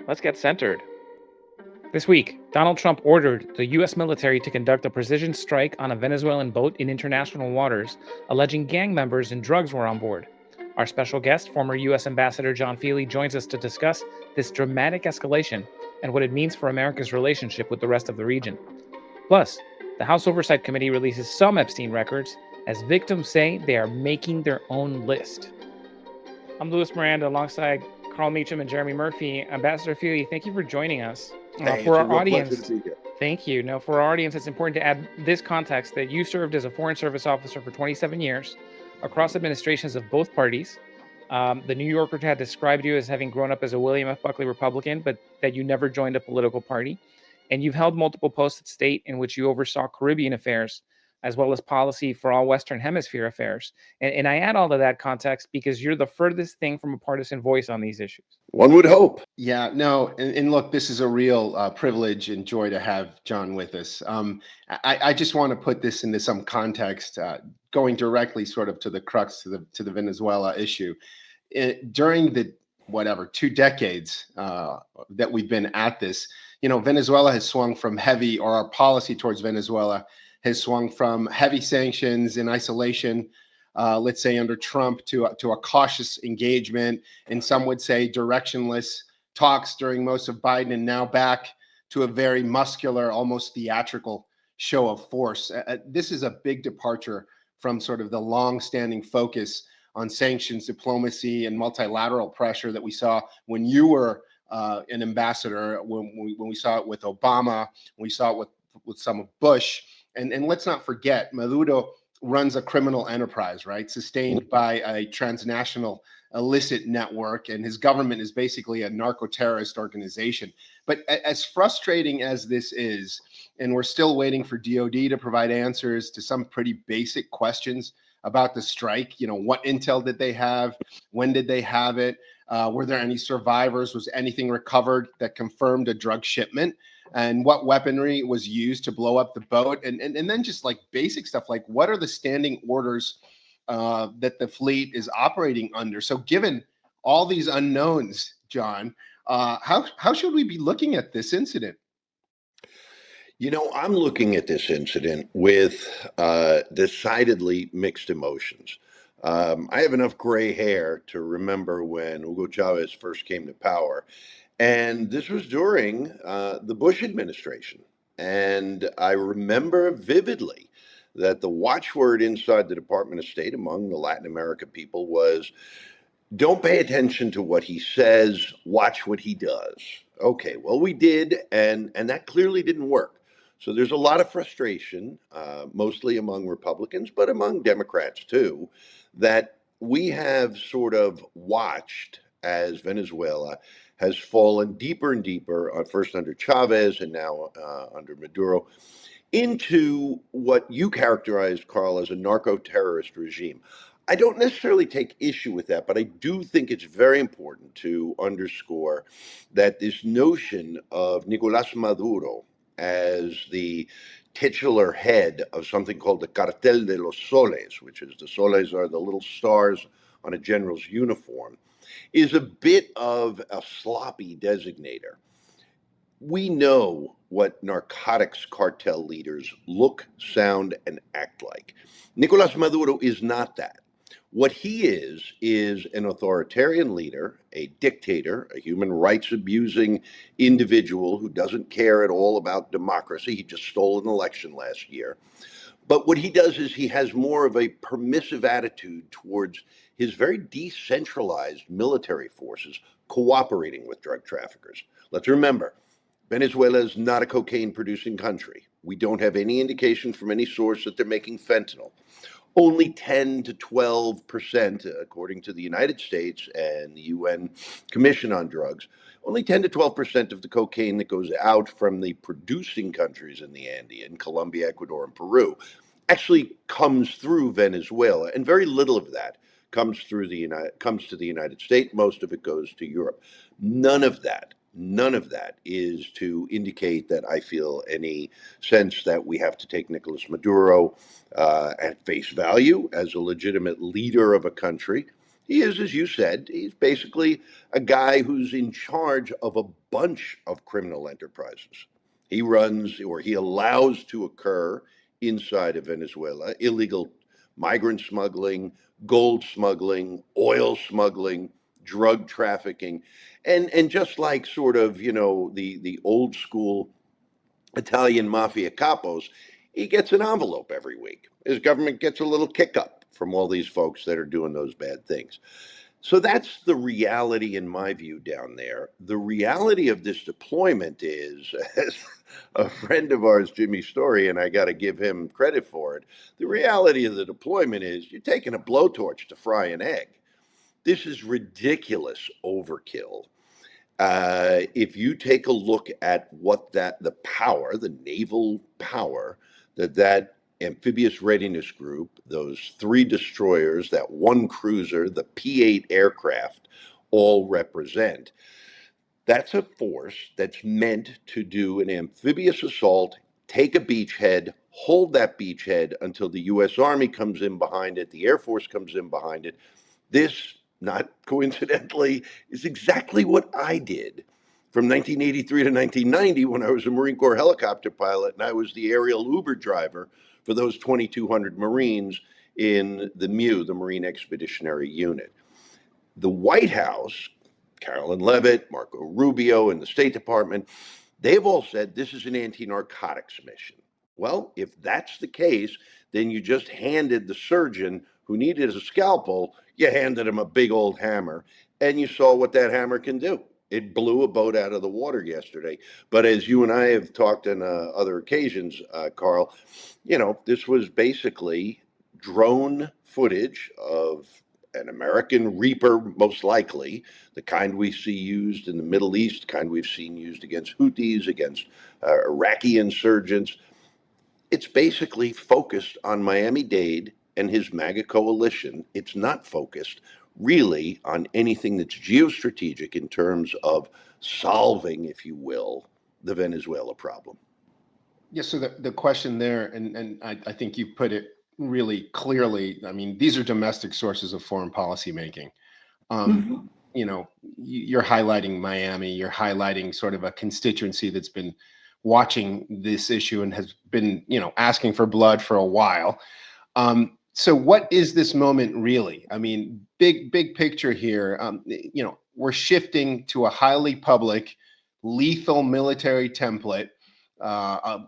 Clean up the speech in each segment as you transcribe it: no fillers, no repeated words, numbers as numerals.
Let's get centered. This week, Donald Trump ordered the U.S. military to conduct a precision strike on a Venezuelan boat in international waters, alleging gang members and drugs were on board. Our special guest, former U.S. Ambassador John Feeley, joins us to discuss this dramatic escalation and what it means for America's relationship with the rest of the region. Plus, the House Oversight Committee releases some Epstein records as victims say they are making their own list. I'm Louis Miranda alongside Carl Meacham and Jeremy Murphy. Ambassador Feeley, thank you for joining us. Hey, For it's a our real pleasure audience, to be here. thank you. Now, for our audience, it's important to add this context that you served as a Foreign Service officer for 27 years across administrations of both parties. The New Yorker had described you as having grown up as a William F. Buckley Republican, but that you never joined a political party. And you've held multiple posts at state in which you oversaw Caribbean affairs, as well as policy for all Western Hemisphere affairs. And I add all of that context because you're the furthest thing from a partisan voice on these issues. One would hope. Yeah, no, and look, this is a real privilege and joy to have John with us. I just want to put this into some context, going directly sort of to the crux to the Venezuela issue. During the 2 decades that we've been at this, Venezuela has swung from heavy, or our policy towards Venezuela has swung from heavy sanctions and isolation, let's say under Trump, to a cautious engagement, and some would say directionless talks during most of Biden, and now back to a very muscular, almost theatrical show of force. This is a big departure from sort of the long-standing focus on sanctions, diplomacy, and multilateral pressure that we saw when you were an ambassador, when we saw it with Obama, when we saw it with some of Bush. And let's not forget, Maduro runs a criminal enterprise, right? Sustained by a transnational illicit network, and his government is basically a narco-terrorist organization. But as frustrating as this is, and we're still waiting for DOD to provide answers to some pretty basic questions about the strike, what intel did they have? When did they have it? Were there any survivors? Was anything recovered that confirmed a drug shipment? And what weaponry was used to blow up the boat? And then just like basic stuff, like what are the standing orders that the fleet is operating under? So given all these unknowns, John, how should we be looking at this incident? I'm looking at this incident with decidedly mixed emotions. I have enough gray hair to remember when Hugo Chavez first came to power. And this was during the Bush administration. And I remember vividly that the watchword inside the Department of State among the Latin America people was, don't pay attention to what he says, watch what he does. Okay, well, we did, and that clearly didn't work. So there's a lot of frustration, mostly among Republicans, but among Democrats too, that we have sort of watched as Venezuela has fallen deeper and deeper, first under Chavez and now under Maduro, into what you characterized, Carl, as a narco-terrorist regime. I don't necessarily take issue with that, but I do think it's very important to underscore that this notion of Nicolas Maduro as the titular head of something called the Cartel de los Soles, which is the soles are the little stars on a general's uniform, is a bit of a sloppy designator. We know what narcotics cartel leaders look, sound, and act like. Nicolas Maduro is not that. What he is an authoritarian leader, a dictator, a human rights abusing individual who doesn't care at all about democracy. He just stole an election last year. But what he does is he has more of a permissive attitude towards his very decentralized military forces cooperating with drug traffickers. Let's remember, Venezuela is not a cocaine producing country. We don't have any indication from any source that they're making fentanyl. Only 10 to 12%, according to the United States and the UN Commission on Drugs, only 10 to 12% of the cocaine that goes out from the producing countries in the Andean, Colombia, Ecuador, and Peru, actually comes through Venezuela, and very little of that comes to the United States. Most of it goes to Europe. None of that is to indicate that I feel any sense that we have to take Nicolas Maduro at face value as a legitimate leader of a country. He is, as you said, he's basically a guy who's in charge of a bunch of criminal enterprises. He runs or he allows to occur inside of Venezuela illegal migrant smuggling, gold smuggling, oil smuggling, drug trafficking, and just like sort of the old school Italian mafia capos, he gets an envelope every week. His government gets a little kick up from all these folks that are doing those bad things. So that's the reality, in my view, down there. The reality of this deployment is, as a friend of ours, Jimmy Story, and I got to give him credit for it, the reality of the deployment is you're taking a blowtorch to fry an egg. This is ridiculous overkill. If you take a look at what the power, the naval power that amphibious readiness group, those 3 destroyers, that 1 cruiser, the P-8 aircraft all represent, that's a force that's meant to do an amphibious assault, take a beachhead, hold that beachhead until the U.S. Army comes in behind it, the Air Force comes in behind it. This, not coincidentally, is exactly what I did from 1983 to 1990 when I was a Marine Corps helicopter pilot and I was the aerial Uber driver for those 2,200 Marines in the MU, the Marine Expeditionary Unit. The White House, Carolyn Leavitt, Marco Rubio, and the State Department, they've all said this is an anti-narcotics mission. Well, if that's the case, then you just handed the surgeon who needed a scalpel, you handed him a big old hammer, and you saw what that hammer can do. It blew a boat out of the water yesterday. But as you and I have talked on other occasions, Carl, this was basically drone footage of an American Reaper, most likely, the kind we see used in the Middle East, the kind we've seen used against Houthis, against Iraqi insurgents. It's basically focused on Miami-Dade and his MAGA coalition. It's not focused really on anything that's geostrategic in terms of solving, if you will, the Venezuela problem. Yeah, so the question there, and I think you put it really clearly. I mean, these are domestic sources of foreign policy making. You're highlighting Miami, you're highlighting sort of a constituency that's been watching this issue and has been, asking for blood for a while. So what is this moment really? I mean, big picture here, we're shifting to a highly public, lethal military template.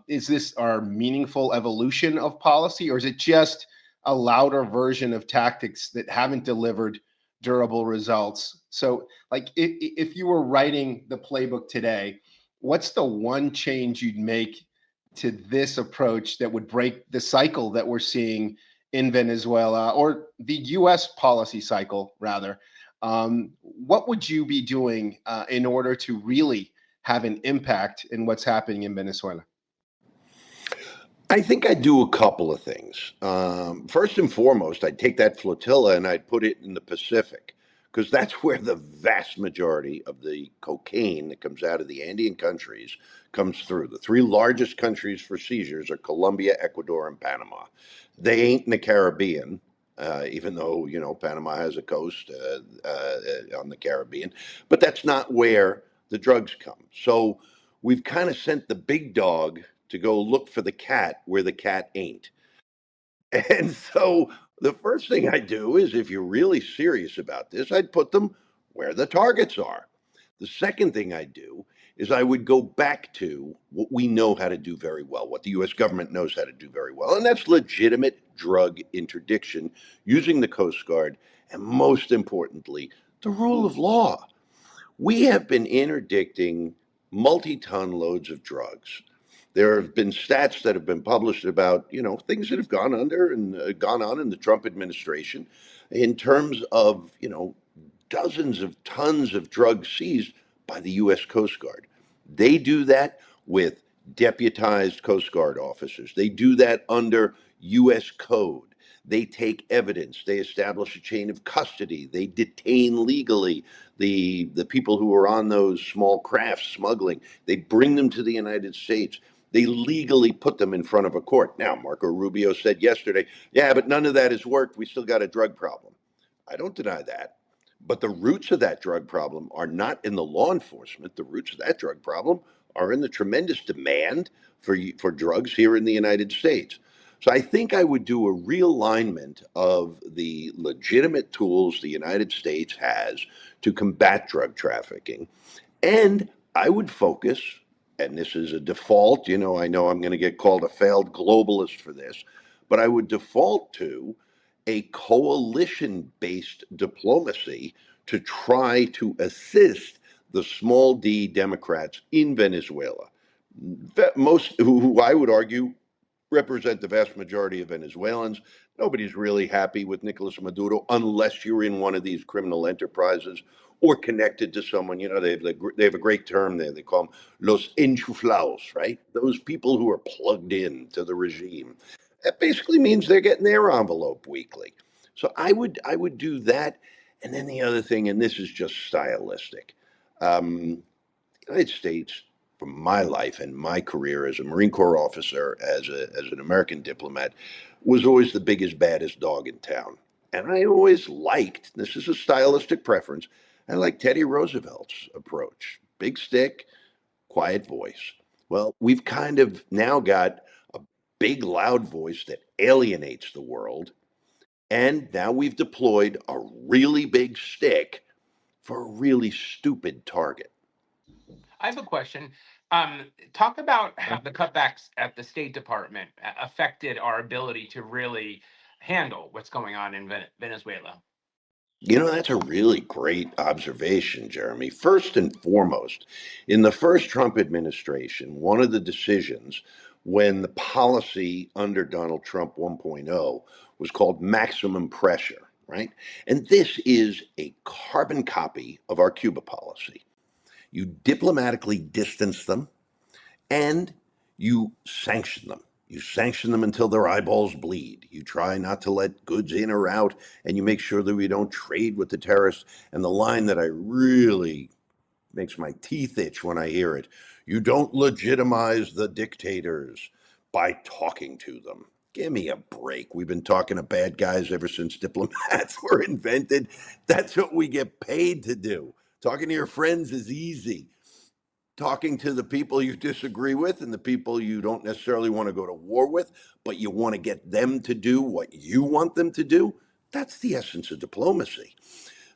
Is this our meaningful evolution of policy, or is it just a louder version of tactics that haven't delivered durable results? So, like, if you were writing the playbook today, what's the one change you'd make to this approach that would break the cycle that we're seeing in Venezuela, or the U.S. policy cycle, rather? What would you be doing in order to really have an impact in what's happening in Venezuela? I think I'd do a couple of things. First and foremost, I'd take that flotilla and I'd put it in the Pacific, because that's where the vast majority of the cocaine that comes out of the Andean countries comes through. The 3 largest countries for seizures are Colombia, Ecuador, and Panama. They ain't in the Caribbean, even though, Panama has a coast on the Caribbean, but that's not where the drugs come. So we've kind of sent the big dog to go look for the cat where the cat ain't. And so the first thing I do is, if you're really serious about this, I'd put them where the targets are. The second thing I do is I would go back to what we know how to do very well, what the US government knows how to do very well, and that's legitimate drug interdiction using the Coast Guard, and most importantly, the rule of law. We have been interdicting multi-ton loads of drugs. There have been stats that have been published about, things that have gone under and gone on in the Trump administration in terms of, dozens of tons of drugs seized by the U.S. Coast Guard. They do that with deputized Coast Guard officers. They do that under U.S. code. They take evidence. They establish a chain of custody. They detain legally the people who are on those small crafts smuggling. They bring them to the United States. They legally put them in front of a court. Now, Marco Rubio said yesterday, yeah, but none of that has worked. We still got a drug problem. I don't deny that. But the roots of that drug problem are not in the law enforcement. The roots of that drug problem are in the tremendous demand for drugs here in the United States. So I think I would do a realignment of the legitimate tools the United States has to combat drug trafficking. And I would focus, and this is a default, I know I'm going to get called a failed globalist for this, but I would default to a coalition based diplomacy to try to assist the small d Democrats in Venezuela. Most, who I would argue represent the vast majority of Venezuelans. Nobody's really happy with Nicolas Maduro unless you're in one of these criminal enterprises or connected to someone. They have a great term there. They call them los enchuflados, right? Those people who are plugged in to the regime. That basically means they're getting their envelope weekly. So I would do that. And then the other thing, and this is just stylistic. United States, from my life and my career as a Marine Corps officer, as an American diplomat, was always the biggest, baddest dog in town. And I always liked, this is a stylistic preference, I like Teddy Roosevelt's approach. Big stick, quiet voice. Well, we've kind of now got a big, loud voice that alienates the world. And now we've deployed a really big stick for a really stupid target. I have a question. Talk about how the cutbacks at the State Department affected our ability to really handle what's going on in Venezuela. That's a really great observation, Jeremy. First and foremost, in the first Trump administration, one of the decisions when the policy under Donald Trump 1.0 was called maximum pressure, right? And this is a carbon copy of our Cuba policy. You diplomatically distance them and you sanction them. You sanction them until their eyeballs bleed. You try not to let goods in or out, and you make sure that we don't trade with the terrorists. And the line that I really makes my teeth itch when I hear it, you don't legitimize the dictators by talking to them. Give me a break. We've been talking to bad guys ever since diplomats were invented. That's what we get paid to do. Talking to your friends is easy. Talking to the people you disagree with and the people you don't necessarily want to go to war with, but you want to get them to do what you want them to do, that's the essence of diplomacy.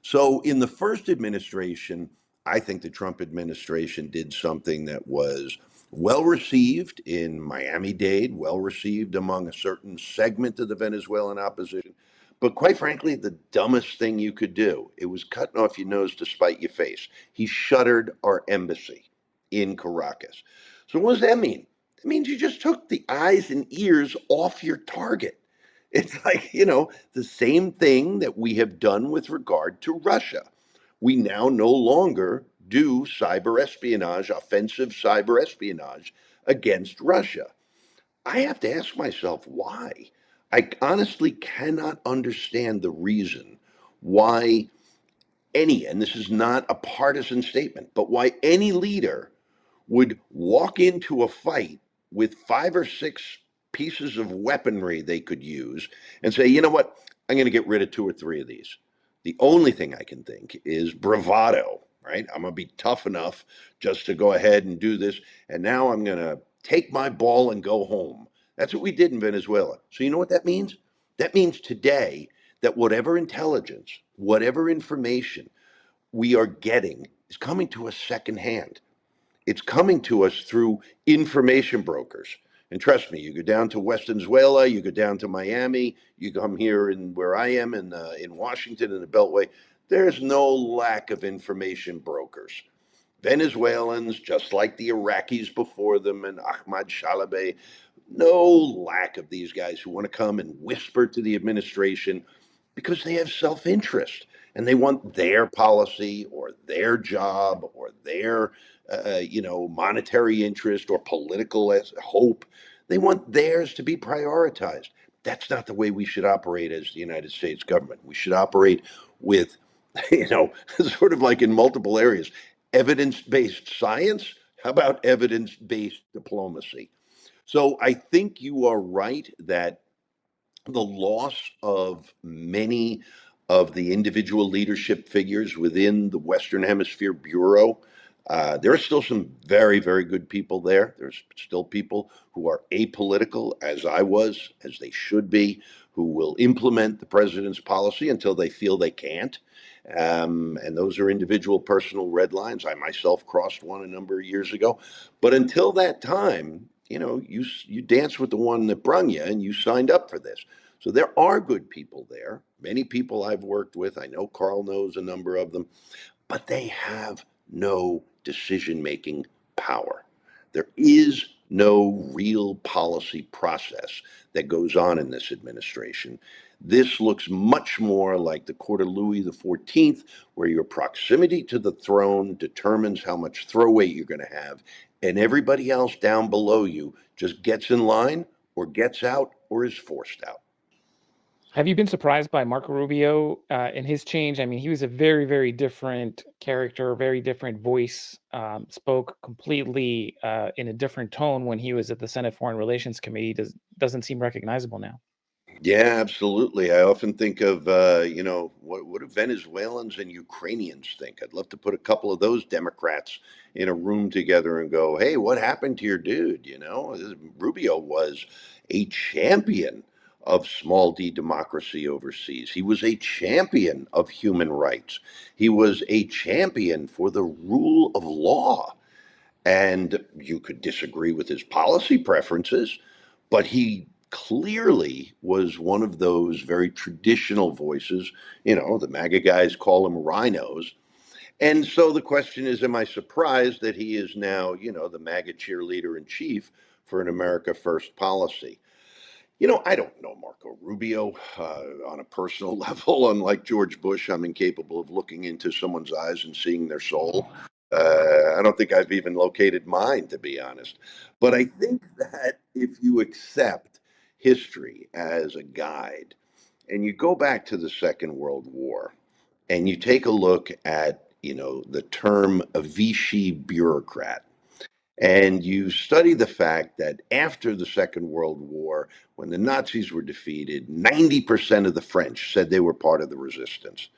So in the first administration, I think the Trump administration did something that was well received in Miami-Dade, well received among a certain segment of the Venezuelan opposition. But quite frankly, the dumbest thing you could do, it was cutting off your nose to spite your face. He shuttered our embassy in Caracas. So what does that mean? It means you just took the eyes and ears off your target. It's like, the same thing that we have done with regard to Russia. We now no longer do cyber espionage, offensive cyber espionage against Russia. I have to ask myself why. I honestly cannot understand the reason why and this is not a partisan statement, but why any leader would walk into a fight with 5 or 6 pieces of weaponry they could use and say, you know what, I'm going to get rid of 2 or 3 of these. The only thing I can think is bravado, right? I'm going to be tough enough just to go ahead and do this. And now I'm going to take my ball and go home. That's what we did in Venezuela. So you know what that means? That means today that whatever intelligence, whatever information we are getting is coming to us secondhand. It's coming to us through information brokers. And trust me, you go down to West Venezuela, you go down to Miami, you come here in where I am in Washington in the Beltway. There's no lack of information brokers. Venezuelans, just like the Iraqis before them and Ahmad Shalabeh, no lack of these guys who want to come and whisper to the administration because they have self-interest and they want their policy or their job or their monetary interest or political hope. They want theirs to be prioritized. That's not the way we should operate as the United States government. We should operate with, sort of like in multiple areas, evidence-based science. How about evidence-based diplomacy? So I think you are right that the loss of many of the individual leadership figures within the Western Hemisphere Bureau. There are still some very, very good people there. There's still people who are apolitical, as I was, as they should be, who will implement the president's policy until they feel they can't. And those are individual personal red lines. I myself crossed one a number of years ago. But until that time, you dance with the one that brung you, and you signed up for this. So there are good people there. Many people I've worked with. I know Carl knows a number of them, but they have no decision-making power. There is no real policy process that goes on in this administration. This looks much more like the court of Louis XIV, where your proximity to the throne determines how much throw weight you're going to have, and everybody else down below you just gets in line or gets out or is forced out. Have you been surprised by Marco Rubio in his change? I mean, he was a very, very different character, very different voice, spoke completely in a different tone when he was at the Senate Foreign Relations Committee. Doesn't seem recognizable now. Yeah, absolutely. I often think of, what do Venezuelans and Ukrainians think? I'd love to put a couple of those Democrats in a room together and go, hey, what happened to your dude? Rubio was a champion of small d democracy overseas. He was a champion of human rights. He was a champion for the rule of law. And you could disagree with his policy preferences, but he clearly was one of those very traditional voices. The MAGA guys call them rhinos. And so the question is, am I surprised that he is now, the MAGA cheerleader in chief for an America First policy? I don't know Marco Rubio on a personal level. Unlike George Bush, I'm incapable of looking into someone's eyes and seeing their soul. I don't think I've even located mine, to be honest. But I think that if you accept history as a guide and you go back to the Second World War and you take a look at, the term a Vichy bureaucrat, and you study the fact that after the Second World War, when the Nazis were defeated, 90% of the French said they were part of the resistance.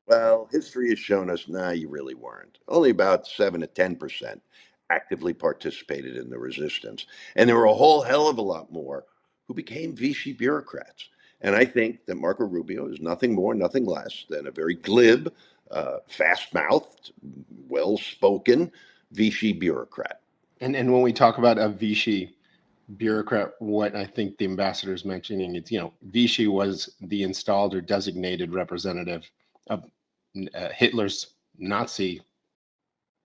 Well, history has shown us, nah, you really weren't. Only about 7 to 10% actively participated in the resistance. And there were a whole hell of a lot more who became Vichy bureaucrats. And I think that Marco Rubio is nothing more, nothing less than a very glib, fast-mouthed, well-spoken Vichy bureaucrat. And when we talk about a Vichy bureaucrat, what I think the ambassador is mentioning is, Vichy was the installed or designated representative of Hitler's Nazi.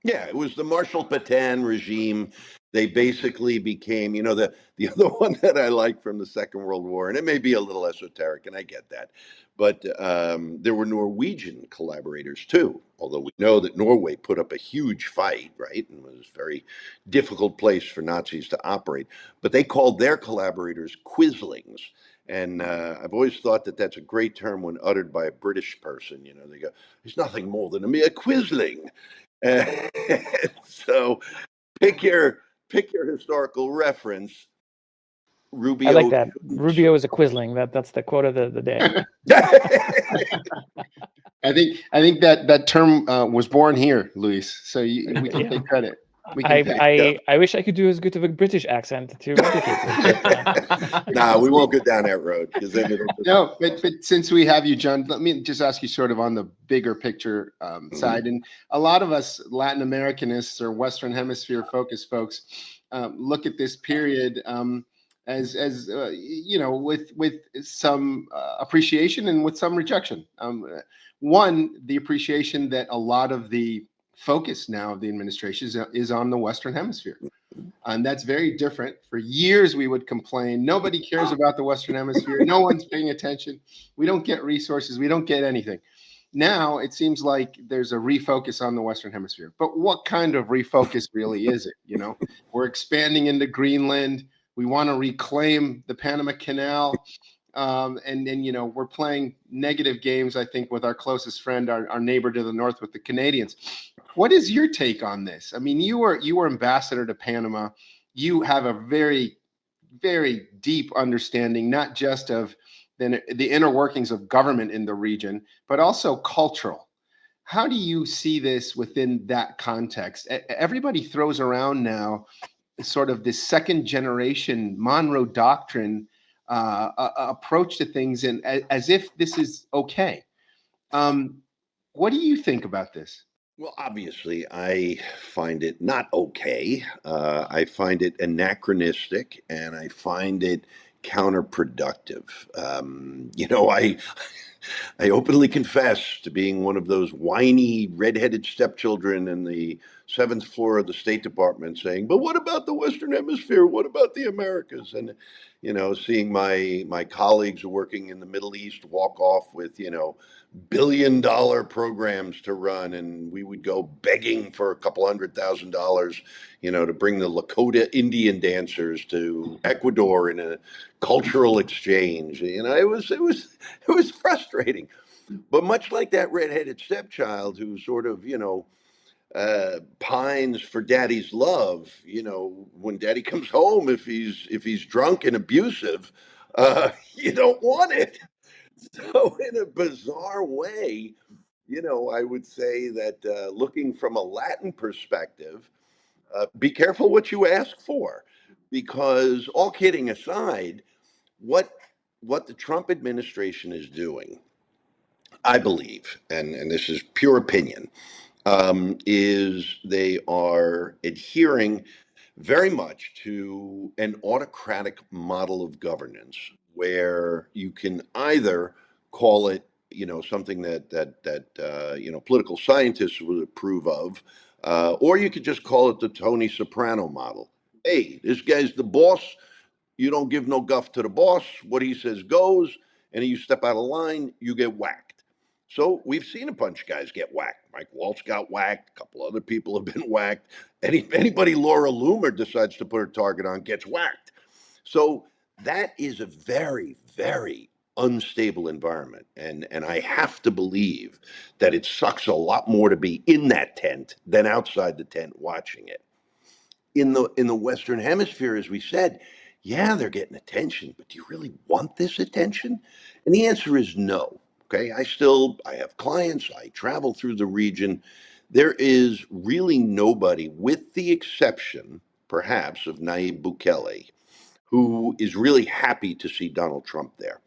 Yeah, it was the Marshal Pétain regime. They basically became, the other one that I like from the Second World War, and it may be a little esoteric, and I get that, but there were Norwegian collaborators too, although we know that Norway put up a huge fight, right, and was a very difficult place for Nazis to operate, but they called their collaborators quislings. And I've always thought that that's a great term when uttered by a British person. They go, "He's nothing more than a mere quisling." So pick your historical reference. Rubio. I like that. Rubio is a quisling. That's the quote of the day. I think that term was born here, Luis. So we can take credit. I wish I could do as good of a British accent to replicate this. Nah, we won't go down that road because then it'll. No, but since we have you, John, let me just ask you sort of on the bigger picture side. And a lot of us Latin Americanists or Western Hemisphere focused folks look at this period as with some appreciation and with some rejection. One, the appreciation that a lot of the focus now of the administration is on the Western Hemisphere. And that's very different. For years, we would complain, nobody cares about the Western Hemisphere. No one's paying attention. We don't get resources. We don't get anything. Now, it seems like there's a refocus on the Western Hemisphere. But what kind of refocus really is it? We're expanding into Greenland. We want to reclaim the Panama Canal. And then, we're playing negative games, I think, with our closest friend, our neighbor to the north with the Canadians. What is your take on this? I mean, you were ambassador to Panama. You have a very, very deep understanding, not just of the inner workings of government in the region, but also cultural. How do you see this within that context? Everybody throws around now sort of this second generation Monroe Doctrine approach to things, and as if this is okay. What do you think about this? Well, obviously, I find it not okay. I find it anachronistic, and I find it counterproductive. I openly confess to being one of those whiny redheaded stepchildren in the seventh floor of the State Department saying, "But what about the Western Hemisphere? What about the Americas?" And seeing my colleagues working in the Middle East walk off with billion-dollar programs to run, and we would go begging for a couple $100,000, to bring the Lakota Indian dancers to Ecuador in a cultural exchange. It was frustrating. But much like that redheaded stepchild who sort of, pines for daddy's love, when daddy comes home, if he's drunk and abusive, you don't want it. So in a bizarre way, I would say that looking from a Latin perspective, be careful what you ask for, because all kidding aside, what what the Trump administration is doing, I believe, and this is pure opinion, is they are adhering very much to an autocratic model of governance where you can either call it, something that political scientists would approve of, or you could just call it the Tony Soprano model. Hey, this guy's the boss. You don't give no guff to the boss. What he says goes, and you step out of line, you get whacked. So we've seen a bunch of guys get whacked. Mike Waltz got whacked. A couple other people have been whacked. Anybody Laura Loomer decides to put her target on gets whacked. So that is a very, very unstable environment. And I have to believe that it sucks a lot more to be in that tent than outside the tent watching it. In the Western Hemisphere, as we said, yeah, they're getting attention, but do you really want this attention? And the answer is no. Okay, I have clients, I travel through the region. There is really nobody, with the exception, perhaps, of Nayib Bukele, who is really happy to see Donald Trump there.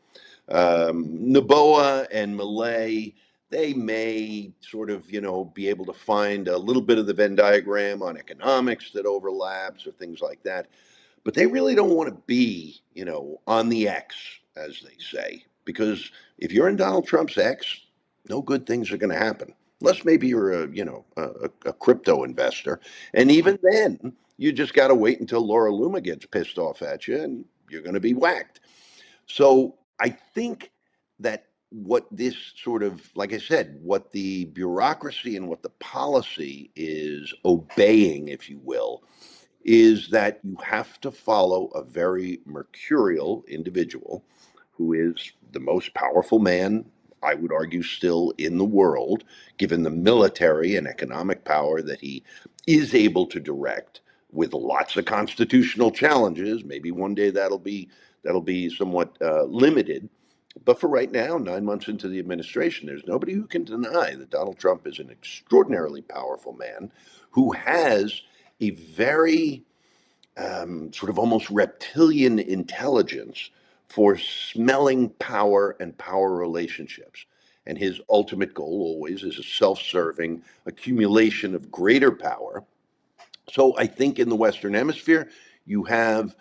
Noboa and Malay, they may sort of, be able to find a little bit of the Venn diagram on economics that overlaps or things like that. But they really don't want to be, on the X, as they say, because if you're in Donald Trump's X, no good things are going to happen. Unless maybe you're a crypto investor. And even then, you just got to wait until Laura Loomer gets pissed off at you and you're going to be whacked. So I think that what this sort of, like I said, what the bureaucracy and what the policy is obeying, if you will, is that you have to follow a very mercurial individual who is the most powerful man, I would argue, still in the world, given the military and economic power that he is able to direct, with lots of constitutional challenges. Maybe one day that'll be somewhat limited. But for right now, 9 months into the administration, there's nobody who can deny that Donald Trump is an extraordinarily powerful man who has a very sort of almost reptilian intelligence for smelling power and power relationships. And his ultimate goal always is a self serving accumulation of greater power. So I think in the Western Hemisphere, you have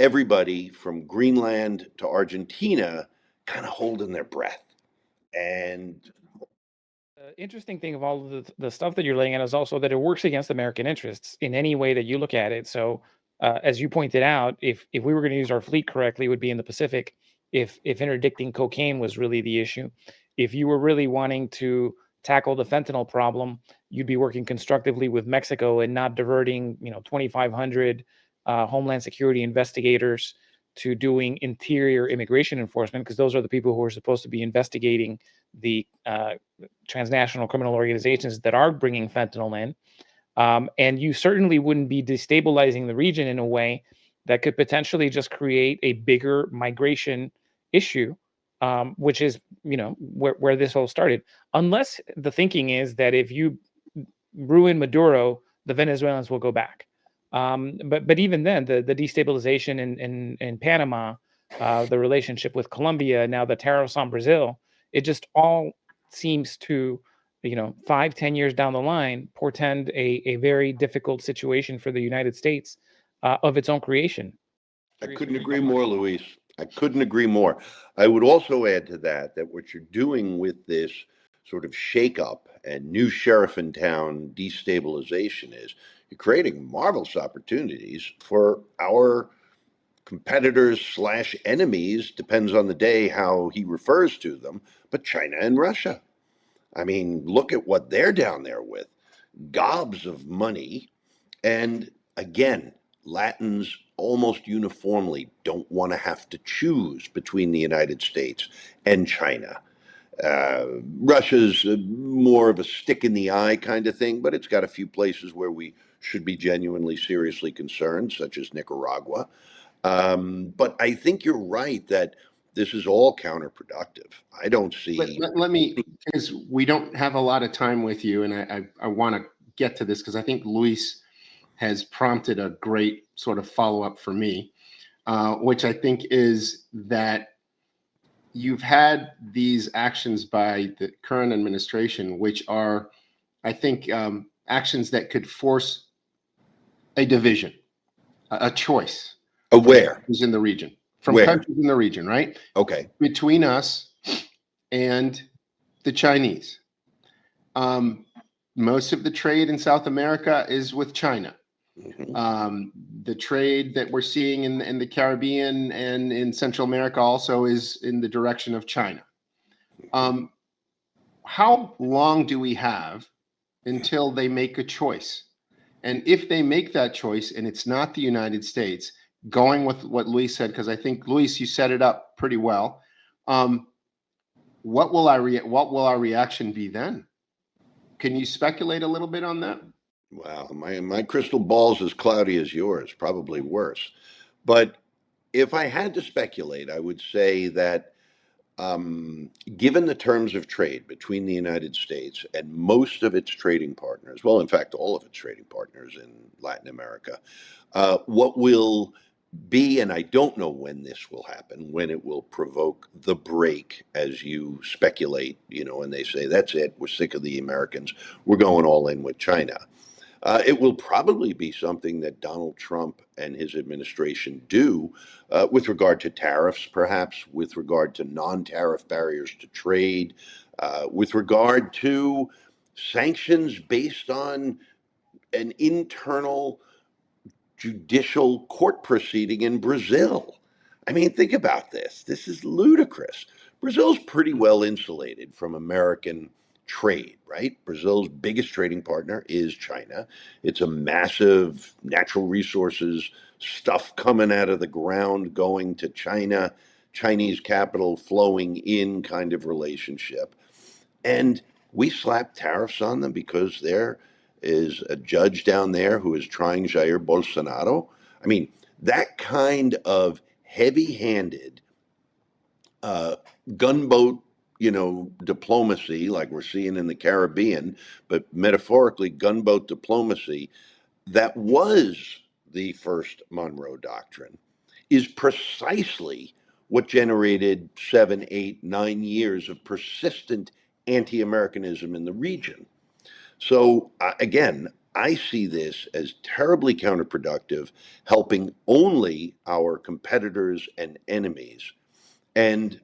everybody from Greenland to Argentina kind of holding their breath. And The interesting thing of all of the stuff that you're laying out is also that it works against American interests in any way that you look at it. So, as you pointed out, if we were going to use our fleet correctly, it would be in the Pacific. If interdicting cocaine was really the issue, if you were really wanting to tackle the fentanyl problem, you'd be working constructively with Mexico and not diverting 2,500 Homeland Security investigators to doing interior immigration enforcement, because those are the people who are supposed to be investigating the transnational criminal organizations that are bringing fentanyl in. And you certainly wouldn't be destabilizing the region in a way that could potentially just create a bigger migration issue which is, where this all started. Unless the thinking is that if you ruin Maduro, the Venezuelans will go back. But even then, the destabilization in Panama, the relationship with Colombia, now the tariffs on Brazil, it just all seems to, 5-10 years down the line, portend a very difficult situation for the United States of its own creation. I couldn't agree more, Luis. I couldn't agree more. I would also add to that what you're doing with this sort of shakeup and new sheriff in town destabilization is you're creating marvelous opportunities for our competitors slash enemies, depends on the day how he refers to them, but China and Russia. I mean, look at what they're down there with. Gobs of money. And again, Latins almost uniformly don't want to have to choose between the United States and China. Russia's more of a stick in the eye kind of thing, but it's got a few places where we should be genuinely seriously concerned, such as Nicaragua. But I think you're right that this is all counterproductive. I don't see. Let me, because we don't have a lot of time with you, and I want to get to this because I think Luis has prompted a great sort of follow-up for me, which I think is that you've had these actions by the current administration, which are, I think, actions that could force a division, a choice. Where? Who's in the region? From Where? countries in the region, right? Okay. Between us and the Chinese. Most of the trade in South America is with China. Mhm. The trade that we're seeing in the Caribbean and in Central America also is in the direction of China. How long do we have until they make a choice? And if they make that choice and it's not the United States, going with what Luis said, because I think, Luis, you set it up pretty well. What will our reaction be then? Can you speculate a little bit on that? Wow, my crystal ball's as cloudy as yours, probably worse. But if I had to speculate, I would say that given the terms of trade between the United States and most of its trading partners, well, in fact, all of its trading partners in Latin America, what will be, and I don't know when this will happen, when it will provoke the break, as you speculate, and they say, that's it, we're sick of the Americans, we're going all in with China. It will probably be something that Donald Trump and his administration do with regard to tariffs, perhaps with regard to non-tariff barriers to trade, with regard to sanctions based on an internal judicial court proceeding in Brazil. I mean, think about this. This is ludicrous. Brazil's pretty well insulated from American trade, right? Brazil's biggest trading partner is China. It's a massive natural resources stuff coming out of the ground going to China, Chinese capital flowing in kind of relationship. And we slap tariffs on them because there is a judge down there who is trying Jair Bolsonaro. I mean, that kind of heavy-handed gunboat, diplomacy like we're seeing in the Caribbean, but metaphorically gunboat diplomacy that was the first Monroe Doctrine is precisely what generated 7, 8, 9 years of persistent anti-Americanism in the region. So again, I see this as terribly counterproductive, helping only our competitors and enemies, and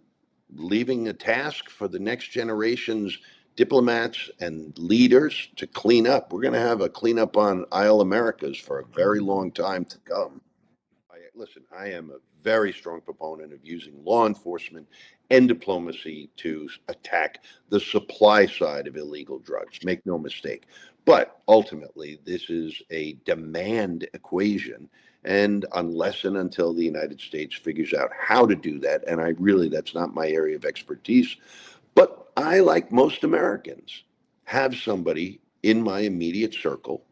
leaving a task for the next generation's diplomats and leaders to clean up. We're going to have a cleanup on Isle Americas for a very long time to come. Listen, I am a very strong proponent of using law enforcement and diplomacy to attack the supply side of illegal drugs. Make no mistake. But ultimately, this is a demand equation. And unless and until the United States figures out how to do that, and that's not my area of expertise, but I, like most Americans, have somebody in my immediate circle.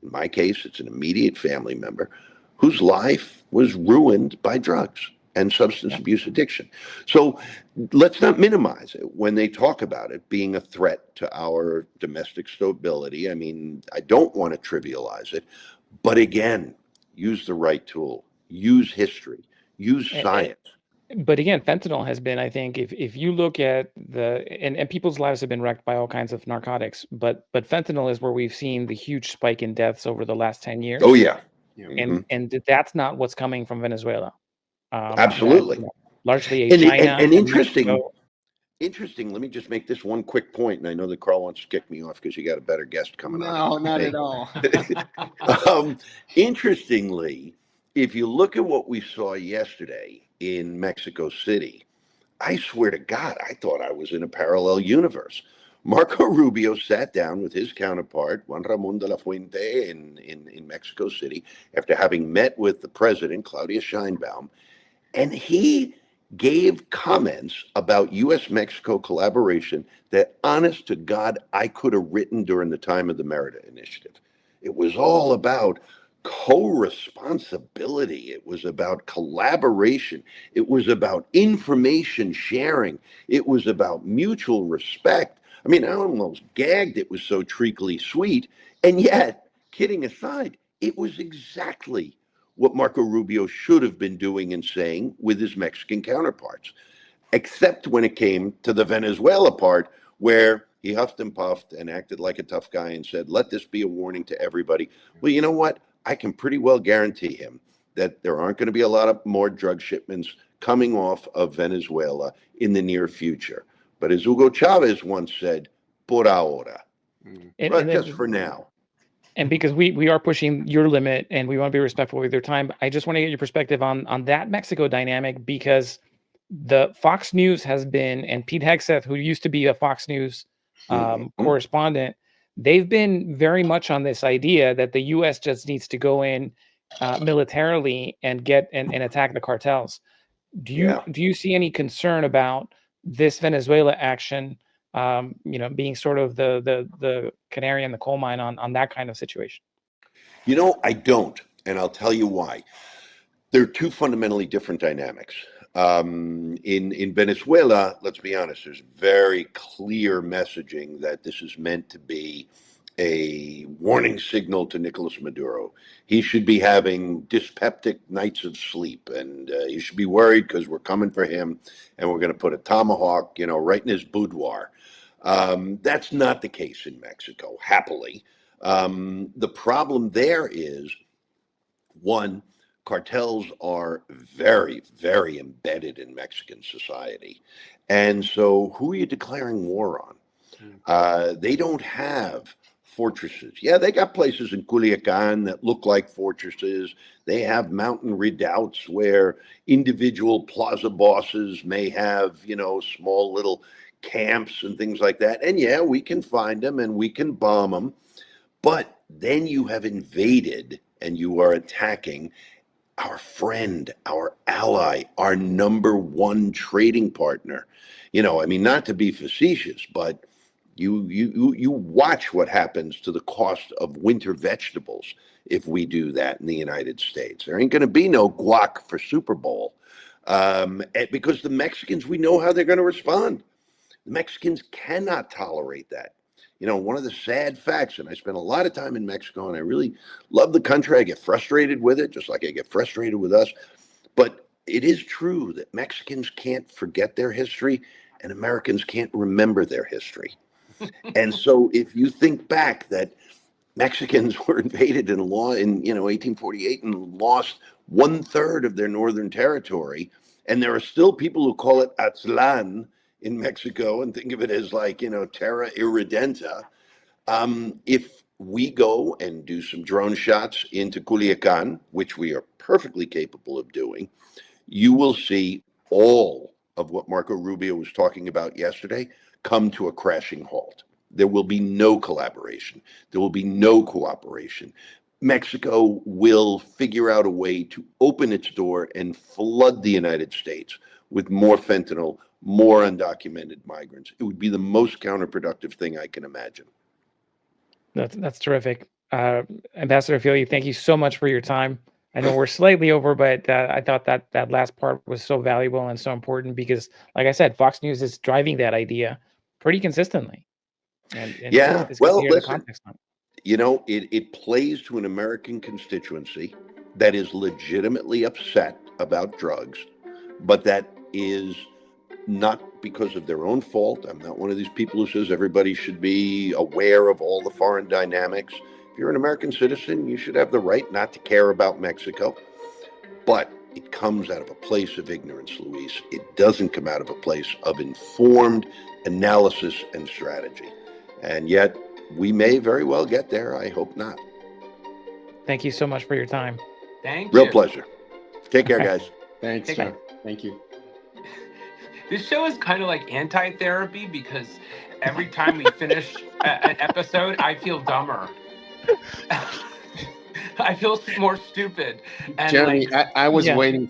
In my case, it's an immediate family member whose life was ruined by drugs. and substance Yeah. abuse addiction. So let's not minimize it when they talk about it being a threat to our domestic stability. I mean, I don't want to trivialize it, but again, use the right tool, use history, use A- a- science. But again, fentanyl has been, I think, if you look at and people's lives have been wrecked by all kinds of narcotics, but fentanyl is where we've seen the huge spike in deaths over the last 10 Oh, years. yeah. Yeah. Mhm. And that's not what's coming from Venezuela. That, Absolutely. largely a And, China and and interesting, Mexico. interesting. Let me just make this one quick point, and I know that Carl wants to kick me off because you got a better guest coming on. No, not Hey. at all. Interestingly, if you look at what we saw yesterday in Mexico City, I swear to God, I thought I was in a parallel universe. Marco Rubio sat down with his counterpart, Juan Ramon de la Fuente, in Mexico City, after having met with the president, Claudia Sheinbaum, and he gave comments about U.S. Mexico collaboration that, honest to God, I could have written during the time of the Merida Initiative. It was all about co-responsibility. It was about collaboration. It was about information sharing. It was about mutual respect. I mean, I almost gagged. It was so treacly sweet. And yet, kidding aside, it was exactly what Marco Rubio should have been doing and saying with his Mexican counterparts, except when it came to the Venezuela part, where he huffed and puffed and acted like a tough guy and said, let this be a warning to everybody. Well, you know what? I can pretty well guarantee him that there aren't going to be a lot of more drug shipments coming off of Venezuela in the near future. But as Hugo Chavez once said, por ahora, Mm. right, And just then for now. and because we are pushing your limit and we want to be respectful with your time, I just want to get your perspective on that Mexico dynamic, because the Fox News has been, and Pete Hegseth, who used to be a Fox News Mhm. correspondent, they've been very much on this idea that the U.S. just needs to go in militarily and get and attack the cartels. Yeah. Do you see any concern about this Venezuela action, being sort of the canary in the coal mine on that kind of situation? You know, I don't, and I'll tell you why. They're two fundamentally different dynamics. In Venezuela, let's be honest, there's very clear messaging that this is meant to be a warning signal to Nicolas Maduro. He should be having dyspeptic nights of sleep, and he should be worried because we're coming for him, and we're going to put a tomahawk, right in his boudoir. That's not the case in Mexico, happily. The problem there is, one, cartels are very, very embedded in Mexican society. And so who are you declaring war on? They don't have fortresses. Yeah, they got places in Culiacan that look like fortresses. They have mountain redoubts where individual plaza bosses may have, small little camps and things like that. And yeah, we can find them and we can bomb them. But then you have invaded and you are attacking our friend, our ally, our number one trading partner. I mean, not to be facetious, but you watch what happens to the cost of winter vegetables if we do that in the United States. There ain't going to be no guac for Super Bowl, because the Mexicans, we know how they're going to respond. The Mexicans cannot tolerate that. One of the sad facts, and I spent a lot of time in Mexico, and I really love the country. I get frustrated with it, just like I get frustrated with us. But it is true that Mexicans can't forget their history, and Americans can't remember their history. And so, if you think back that Mexicans were invaded in 1848 and lost 1/3 of their northern territory, and there are still people who call it Aztlan in Mexico and think of it as like terra irredenta. If we go and do some drone shots into Culiacan, which we are perfectly capable of doing, you will see all of what Marco Rubio was talking about yesterday come to a crashing halt. There will be no collaboration. There will be no cooperation. Mexico will figure out a way to open its door and flood the United States with more fentanyl, more undocumented migrants. It would be the most counterproductive thing I can imagine. That's terrific. Ambassador Feeley, thank you so much for your time. I know we're slightly over, but I thought that last part was so valuable and so important because, like I said, Fox News is driving that idea pretty consistently, and Yeah, it's good to well, hear the listen, context on it. it plays to an American constituency that is legitimately upset about drugs, but that is not because of their own fault. I'm not one of these people who says everybody should be aware of all the foreign dynamics. If you're an American citizen, you should have the right not to care about Mexico. But it comes out of a place of ignorance, Luis. It doesn't come out of a place of informed analysis and strategy. And yet, we may very well get there. I hope not. Thank you so much for your time. Thank Real you. pleasure. Take care, All right. guys. Thanks, Take John. Thank you. This show is kind of like anti-therapy because every time we finish an episode, I feel dumber. I feel more stupid. And Jeremy, like, I was Yeah. waiting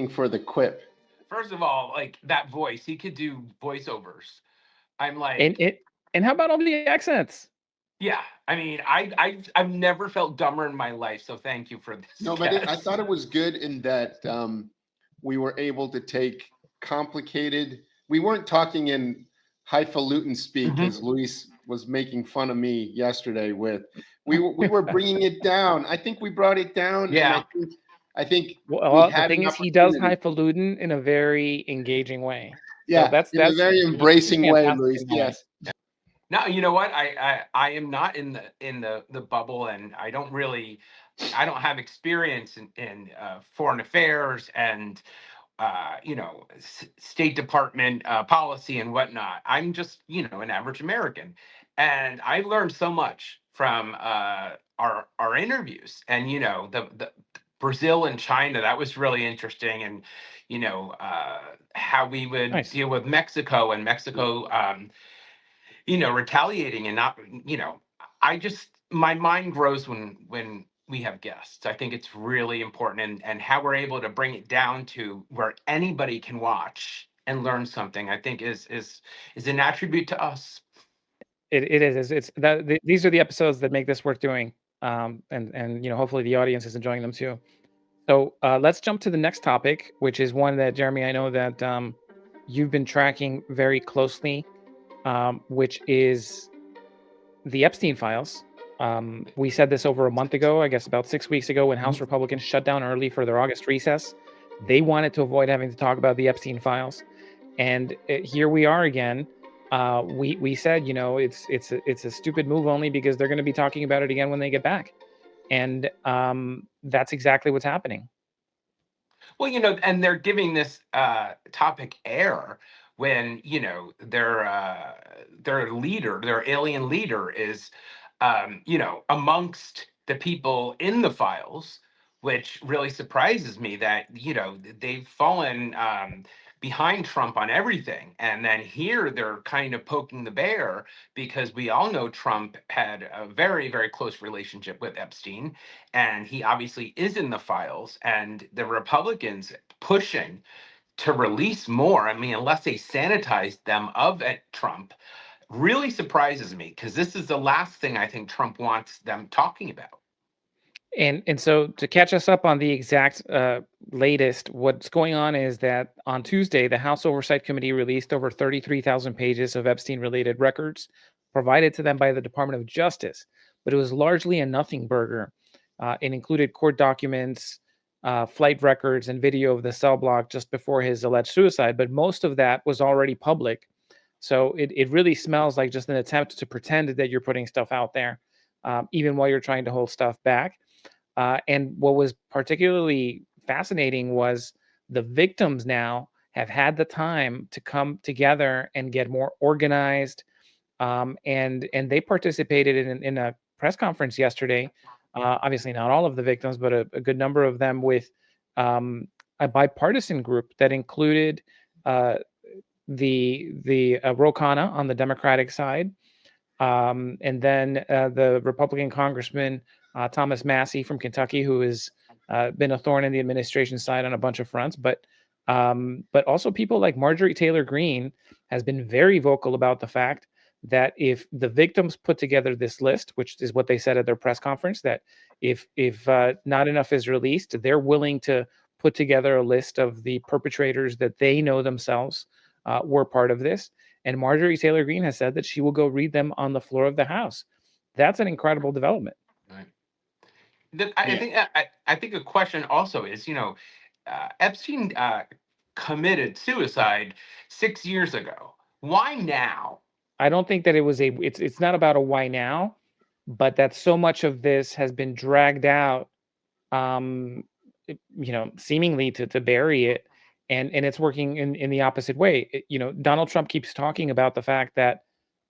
for the quip. first of all, like that voice, he could do voiceovers. I'm like, And how about all the accents? yeah. I mean, I've never felt dumber in my life. So thank you for this. No, but I guest. thought it was good in that we were able to take complicated. We weren't talking in highfalutin speak, Mhm. as Luis was making fun of me yesterday with. We were bringing it down. I think we brought it down, Yeah. and I think we Well, the had thing an is, he does opportunity. highfalutin in a very engaging way. So Yeah, in a very he's embracing way, fantastic Luis. in that way. Yes. Now, you know what? I am not in the bubble, and I don't have experience in foreign affairs and State Department policy and whatnot. I'm just an average American, and I learned so much from our interviews, and the Brazil and China, that was really interesting, and how we would Nice. deal with Mexico, and Mexico retaliating, and not, I just, my mind grows when we have guests. I think it's really important, and how we're able to bring it down to where anybody can watch and learn something, I think is an attribute to us. It is. It's that these are the episodes that make this worth doing. And hopefully the audience is enjoying them too. So let's jump to the next topic, which is one that Jeremy, I know that you've been tracking very closely, which is the Epstein files. We said this over a month ago, I guess about 6 weeks ago, when House Republicans shut down early for their August recess. They wanted to avoid having to talk about the Epstein files, and here we are again. We said, it's a stupid move only because they're going to be talking about it again when they get back, and that's exactly what's happening. Well, and they're giving this topic air when their leader, their alien leader, is amongst the people in the files, which really surprises me that they've fallen behind Trump on everything, and then here they're kind of poking the bear because we all know Trump had a very, very close relationship with Epstein, and he obviously is in the files, and the Republicans pushing to release more. I mean, unless they sanitize them of Trump, really surprises me because this is the last thing I think Trump wants them talking about. And so to catch us up on the exact latest, what's going on is that on Tuesday, the House Oversight Committee released over 33,000 pages of Epstein-related records provided to them by the Department of Justice, but it was largely a nothing burger. It included court documents, flight records, and video of the cell block just before his alleged suicide, but most of that was already public. So it really smells like just an attempt to pretend that you're putting stuff out there, even while you're trying to hold stuff back. And what was particularly fascinating was the victims now have had the time to come together and get more organized. And they participated in a press conference yesterday. Obviously, not all of the victims, but a good number of them, with a bipartisan group that included uh, the Ro Khanna on the Democratic side, and then the Republican Congressman Thomas Massey from Kentucky, who has been a thorn in the administration's side on a bunch of fronts, but also people like Marjorie Taylor Greene has been very vocal about the fact that if the victims put together this list, which is what they said at their press conference, that if not enough is released, they're willing to put together a list of the perpetrators that they know themselves were part of this. And Marjorie Taylor Greene has said that she will go read them on the floor of the House. That's an incredible development. Right. I think I think a question also is, Epstein committed suicide 6 years ago. Why now? I don't think that it was it's not about a why now, but that so much of this has been dragged out, seemingly to bury it, and it's working in the opposite way. Donald Trump keeps talking about the fact that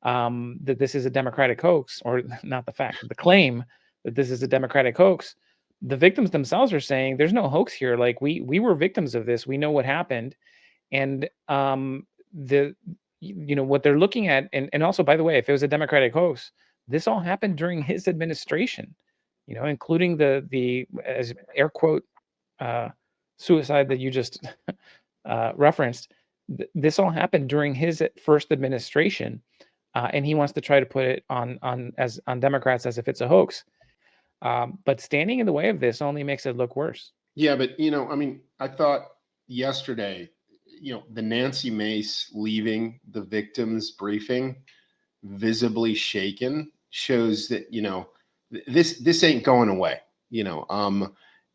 that this is a Democratic hoax, or not the fact, the claim that this is a Democratic hoax. The victims themselves are saying there's no hoax here. Like we were victims of this. We know what happened, and the what they're looking at, and also, by the way, if it was a Democratic hoax, this all happened during his administration, including the as air quote suicide that you just referenced. This all happened during his first administration, and he wants to try to put it on Democrats as if it's a hoax. But standing in the way of this only makes it look worse. Yeah, but I thought yesterday, the Nancy Mace leaving the victims briefing visibly shaken shows that this ain't going away.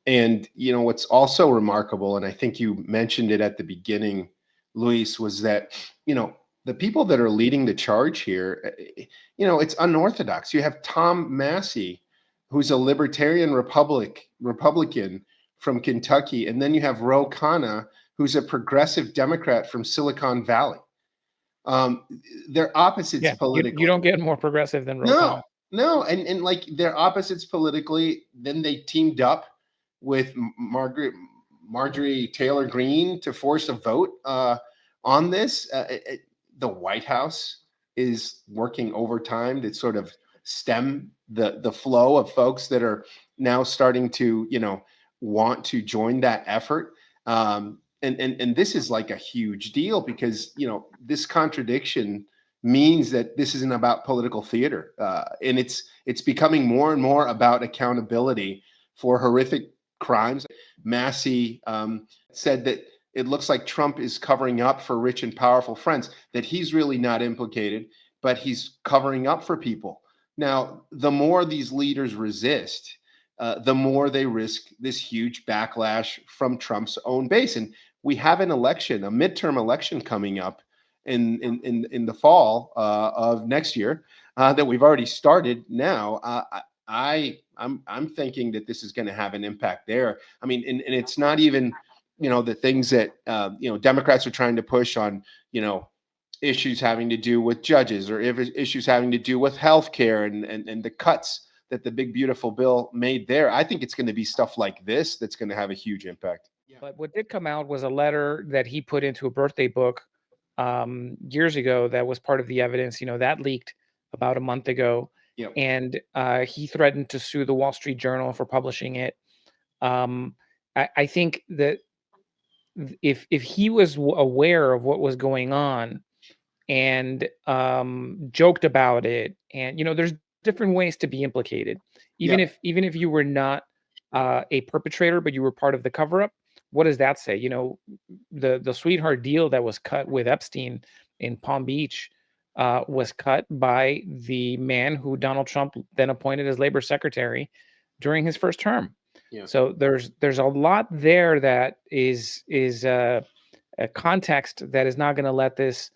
And what's also remarkable, and I think you mentioned it at the beginning, Luis, was that the people that are leading the charge here, it's unorthodox. You have Tom Massey, who's a libertarian Republican from Kentucky, and then you have Ro Khanna, who's a progressive Democrat from Silicon Valley. They're opposites politically. You don't get more progressive than Ro Khanna. No, and like they're opposites politically. Then they teamed up with Marjorie Taylor Greene to force a vote on this. The White House is working overtime to sort of stem the flow of folks that are now starting to want to join that effort. And this is like a huge deal because this contradiction means that this isn't about political theater, and it's becoming more and more about accountability for horrific crimes. Massey said that it looks like Trump is covering up for rich and powerful friends, that he's really not implicated, but he's covering up for people. Now, the more these leaders resist, the more they risk this huge backlash from Trump's own base. And we have an election, a midterm election coming up in the fall of next year that we've already started now. I'm thinking that this is going to have an impact there. I mean, and it's not even the things that Democrats are trying to push on issues having to do with judges or issues having to do with healthcare and the cuts that the big beautiful bill made there. I think it's going to be stuff like this that's going to have a huge impact. But what did come out was a letter that he put into a birthday book years ago that was part of the evidence. That leaked about a month ago. Yep. And he threatened to sue the Wall Street Journal for publishing it. I think that if he was aware of what was going on and joked about it, and there's different ways to be implicated, even if you were not a perpetrator, but you were part of the cover-up. What does that say? The sweetheart deal that was cut with Epstein in Palm Beach was cut by the man who Donald Trump then appointed as labor secretary during his first term. Yeah. So there's a lot there that is a context that is not going to let this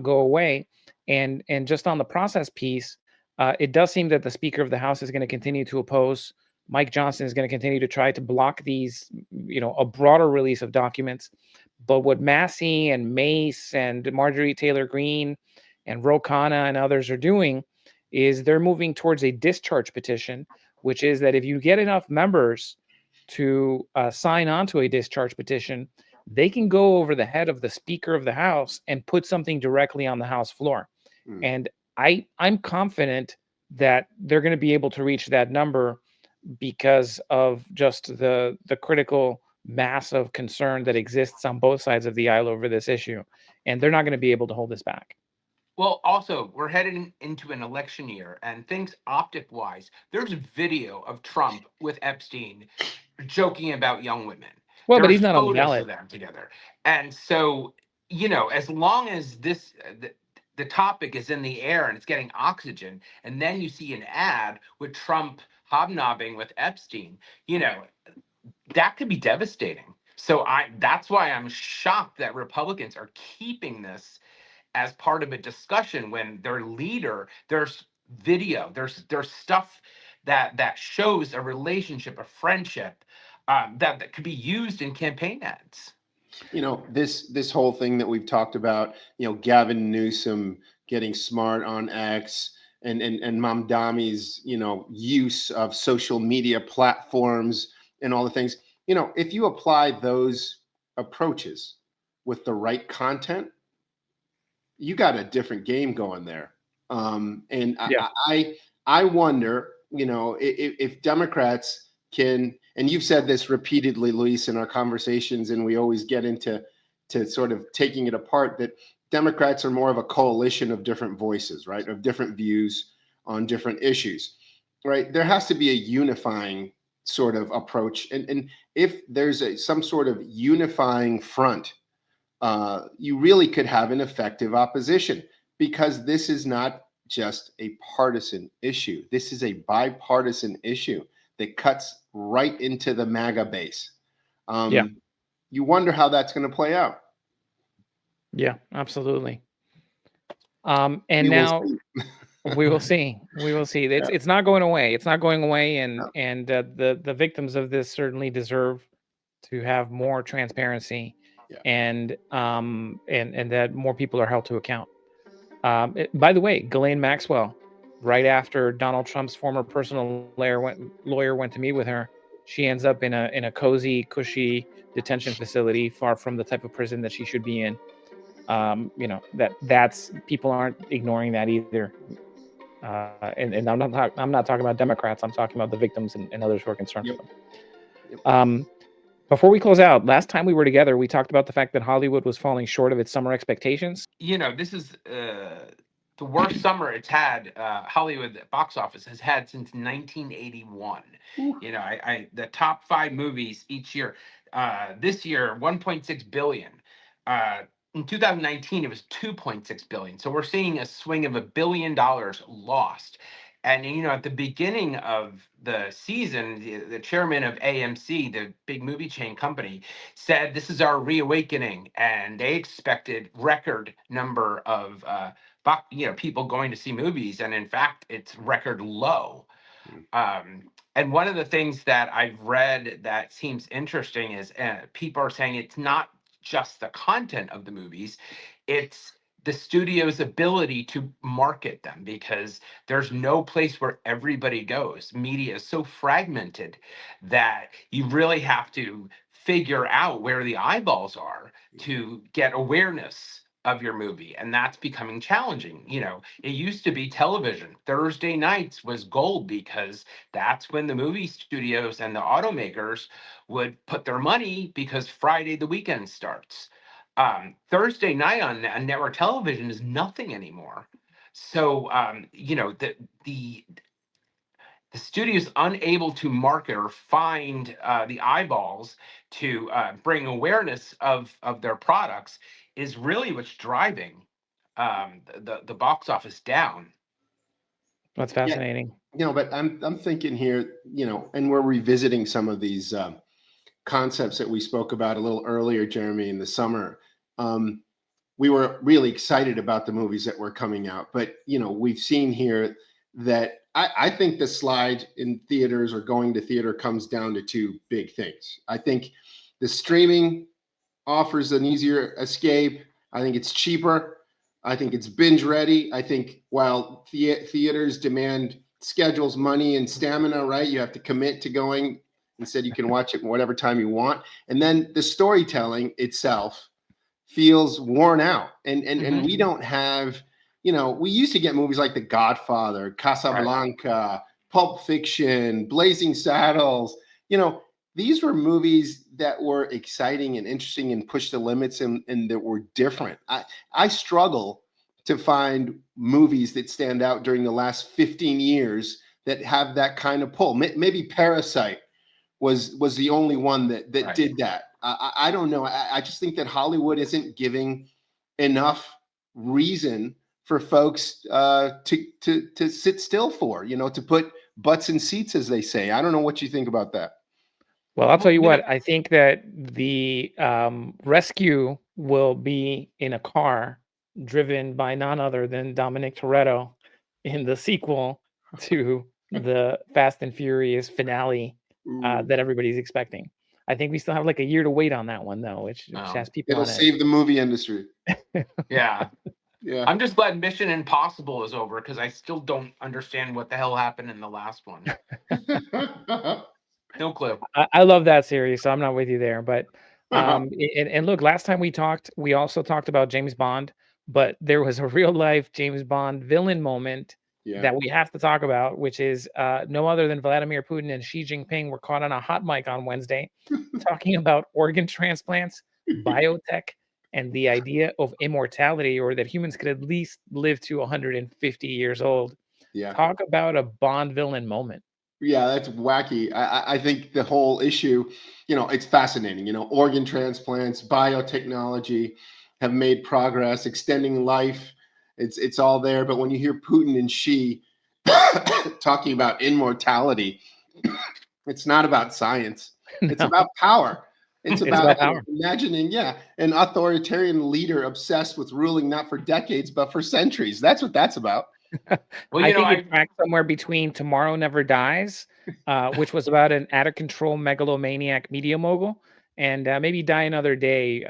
go away. And just on the process piece, it does seem that the Speaker of the House is going to continue to oppose. Mike Johnson is going to continue to try to block these, a broader release of documents. But what Massey and Mace and Marjorie Taylor Greene and Ro Khanna and others are doing is they're moving towards a discharge petition, which is that if you get enough members to sign on to a discharge petition, they can go over the head of the Speaker of the House and put something directly on the House floor. And I'm confident that they're going to be able to reach that number because of just the critical mass of concern that exists on both sides of the aisle over this issue. And they're not going to be able to hold this back. Well, also, we're heading into an election year, and things optic wise, there's video of Trump with Epstein joking about young women. Well, but There's he's not on the photos of ballot. them together. And so, as long as the topic is in the air and it's getting oxygen, and then you see an ad with Trump hobnobbing with Epstein, that could be devastating. So that's why I'm shocked that Republicans are keeping this as part of a discussion when their leader, there's video, there's stuff that shows a relationship, a friendship, that could be used in campaign ads. This whole thing that we've talked about, Gavin Newsom getting smart on X, and Mamdani's use of social media platforms and all the things. If you apply those approaches with the right content, you got a different game going there. And Yeah. I wonder, if Democrats can, and you've said this repeatedly, Luis, in our conversations, and we always get into sort of taking it apart, that Democrats are more of a coalition of different voices, right? Of different views on different issues, right? There has to be a unifying sort of approach. And if there's some sort of unifying front, you really could have an effective opposition, because this is not just a partisan issue. This is a bipartisan issue that cuts right into the MAGA base. Yeah. You wonder how that's going to play out. Yeah, absolutely. And We will now see. we will see. We will see. It's not going away. It's not going away, and the victims of this certainly deserve to have more transparency, Yeah. and that more people are held to account. By the way, Ghislaine Maxwell, right after Donald Trump's former personal lawyer went to meet with her, she ends up in a cozy, cushy detention facility, far from the type of prison that she should be in. That's people aren't ignoring that either. And I'm not talking about Democrats. I'm talking about the victims and others who are concerned Yep. for them. Before we close out, last time we were together, we talked about the fact that Hollywood was falling short of its summer expectations. This is the worst summer it's had, Hollywood box office has had since 1981. Ooh. The top 5 movies each year. This year, 1.6 billion. In 2019, it was 2.6 billion. So we're seeing a swing of $1 billion lost. And at the beginning of the season, the chairman of AMC, the big movie chain company, said this is our reawakening, and they expected record number of people going to see movies, and in fact, it's record low. And one of the things that I've read that seems interesting is people are saying it's not just the content of the movies, it's the studio's ability to market them, because there's no place where everybody goes. Media is so fragmented that you really have to figure out where the eyeballs are to get awareness of your movie, and that's becoming challenging. It used to be television. Thursday nights was gold, because that's when the movie studios and the automakers would put their money, because Friday the weekend starts. Thursday night on network television is nothing anymore. So the studio is unable to market or find the eyeballs to bring awareness of their products, is really what's driving the box office down. That's fascinating. But I'm thinking here, and we're revisiting some of these concepts that we spoke about a little earlier, Jeremy, in the summer. We were really excited about the movies that were coming out, but we've seen here that I think the slide in theaters or going to theater comes down to 2 big things. I think the streaming offers an easier escape. I think it's cheaper. I think it's binge ready. I think while theaters demand schedules, money, and stamina, right? You have to commit to going. Instead, you can watch it whatever time you want. And then the storytelling itself feels worn out. And we don't have, we used to get movies like The Godfather, Casablanca, right, Pulp Fiction, Blazing Saddles. These were movies that were exciting and interesting and pushed the limits and that were different. I struggle to find movies that stand out during the last 15 years that have that kind of pull. Maybe Parasite was the only one that Right. did that. I don't know. I just think that Hollywood isn't giving enough reason for folks to sit still for, to put butts in seats, as they say. I don't know what you think about that. Well, I'll tell you you know- what, I think that the rescue will be in a car driven by none other than Dominic Toretto in the sequel to the Fast and Furious finale Ooh, that everybody's expecting. I think we still have like a year to wait on that one, though, which Oh. has people it'll on edge. save the movie industry. Yeah. Yeah. I'm just glad Mission Impossible is over because I still don't understand what the hell happened in the last one. No clue. I love that series, so I'm not with you there. But and look, last time we talked, we also talked about James Bond, but there was a real life James Bond villain moment Yeah. that we have to talk about, which is no other than Vladimir Putin and Xi Jinping were caught on a hot mic on Wednesday talking about organ transplants, biotech, and the idea of immortality, or that humans could at least live to 150 years old. Yeah. Talk about a Bond villain moment. Yeah, that's wacky. I think the whole issue, it's fascinating. Organ transplants, biotechnology have made progress, extending life. It's all there. But when you hear Putin and Xi talking about immortality, it's not about science. It's No. about power. It's about power. imagining, an authoritarian leader obsessed with ruling not for decades, but for centuries. That's what that's about. Well, I think it tracked somewhere between Tomorrow Never Dies, which was about an out-of-control megalomaniac media mogul, and maybe Die Another Day,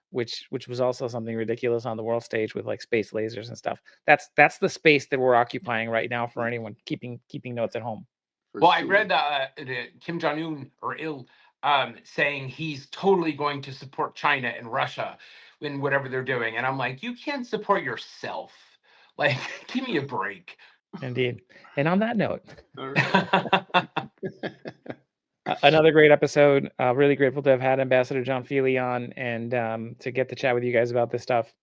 which was also something ridiculous on the world stage with like space lasers and stuff. That's the space that we're occupying right now for anyone keeping notes at home. Well, I read Kim Jong-un or Il saying he's totally going to support China and Russia in whatever they're doing. And I'm like, you can't support yourself. Like, give me a break. Indeed. And on that note, All right. another great episode. Really grateful to have had Ambassador John Feeley on and to get to chat with you guys about this stuff.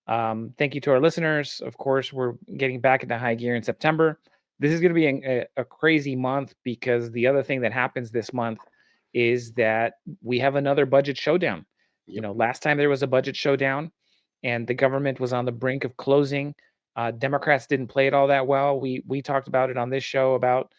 Thank you to our listeners. Of course, we're getting back into high gear in September. This is going to be a crazy month because the other thing that happens this month is that we have another budget showdown. Yep. Last time there was a budget showdown and the government was on the brink of closing. Democrats didn't play it all that well. We talked about it on this show about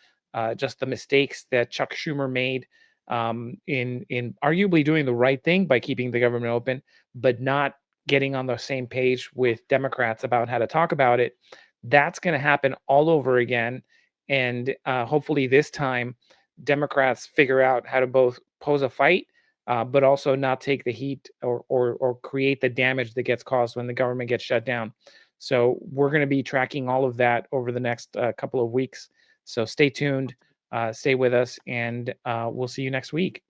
just the mistakes that Chuck Schumer made in arguably doing the right thing by keeping the government open, but not getting on the same page with Democrats about how to talk about it. That's going to happen all over again. And hopefully this time, Democrats figure out how to both pose a fight, but also not take the heat or create the damage that gets caused when the government gets shut down. So we're going to be tracking all of that over the next couple of weeks. So stay tuned, stay with us, and we'll see you next week.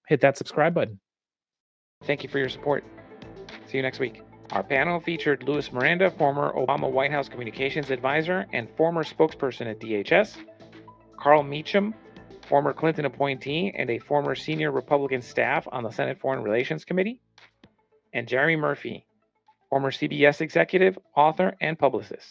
Hit that subscribe button. Thank you for your support. See you next week. Our panel featured Louis Miranda, former Obama White House communications advisor and former spokesperson at DHS, Carl Meacham, former Clinton appointee and a former senior Republican staff on the Senate Foreign Relations Committee, and Jeremy Murphy, former CBS executive, author, and publicist.